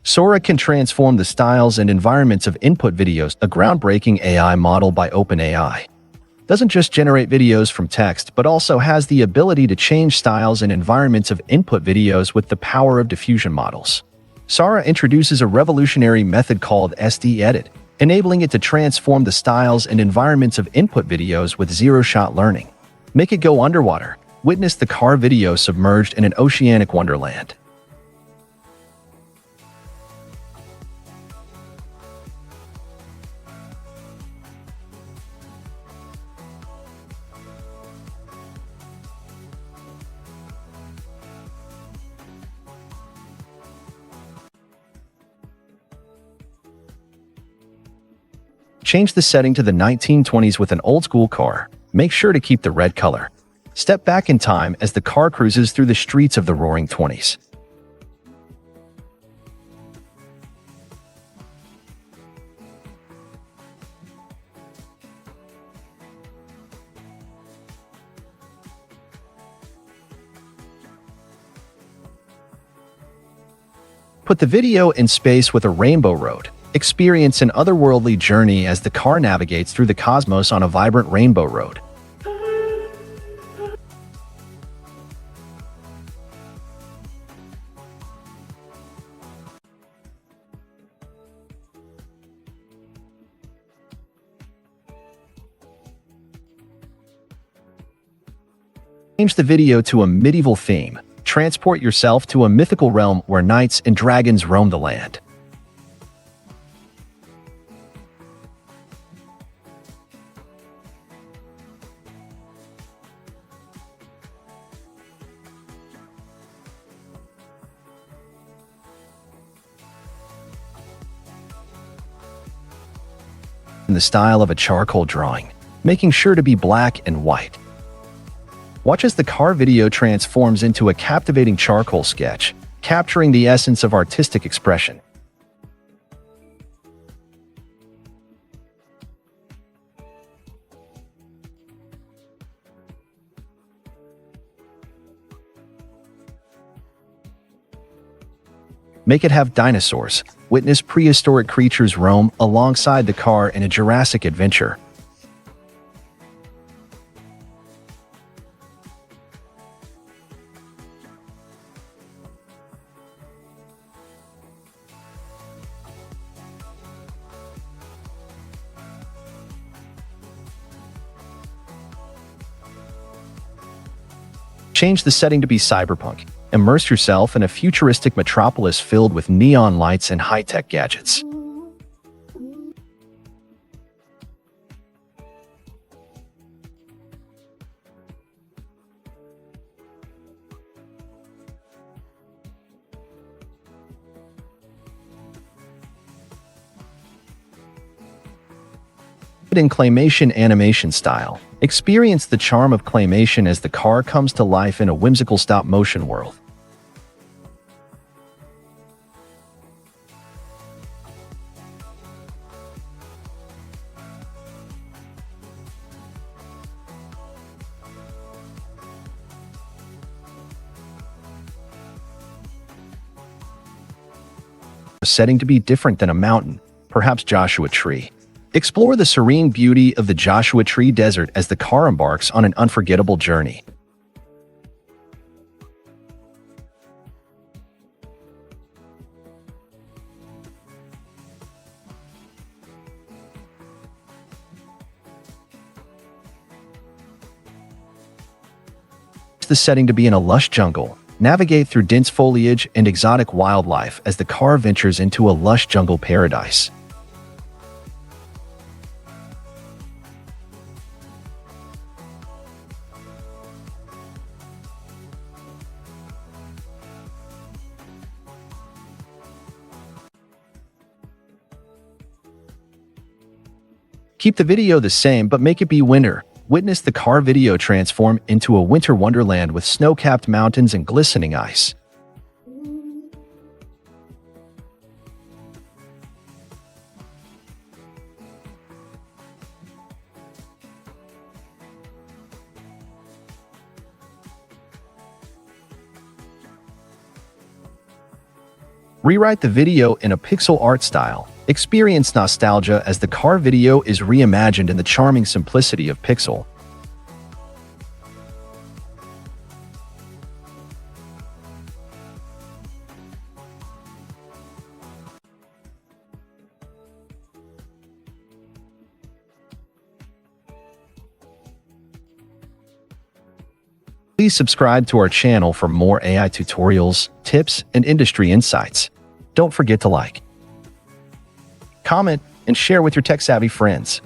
Sora can transform the styles and environments of input videos, a groundbreaking AI model by OpenAI. Doesn't just generate videos from text, but also has the ability to change styles and environments of input videos with the power of diffusion models. Sora introduces a revolutionary method called SD-Edit, enabling it to transform the styles and environments of input videos with zero-shot learning. Make it go underwater. Witness the car video submerged in an oceanic wonderland. Change the setting to the 1920s with an old-school car. Make sure to keep the red color. Step back in time as the car cruises through the streets of the Roaring '20s. Put the video in space with a rainbow road. Experience an otherworldly journey as the car navigates through the cosmos on a vibrant rainbow road. Change the video to a medieval theme. Transport yourself to a mythical realm where knights and dragons roam the land. In the style of a charcoal drawing, making sure to be black and white. Watch as the car video transforms into a captivating charcoal sketch, capturing the essence of artistic expression. Make it have dinosaurs. Witness prehistoric creatures roam alongside the car in a Jurassic adventure. Change the setting to be cyberpunk. Immerse yourself in a futuristic metropolis filled with neon lights and high-tech gadgets. In claymation animation style, experience the charm of claymation as the car comes to life in a whimsical stop-motion world. Setting to be different than a mountain, perhaps Joshua Tree. Explore the serene beauty of the Joshua Tree Desert as the car embarks on an unforgettable journey. The setting to be in a lush jungle. Navigate through dense foliage and exotic wildlife as the car ventures into a lush jungle paradise. Keep the video the same, but make it be winter. Witness the car video transform into a winter wonderland with snow-capped mountains and glistening ice. Rewrite the video in a pixel art style. Experience nostalgia as the car video is reimagined in the charming simplicity of Pixel. Please subscribe to our channel for more AI tutorials, tips, and industry insights. Don't forget to like, comment, and share with your tech-savvy friends.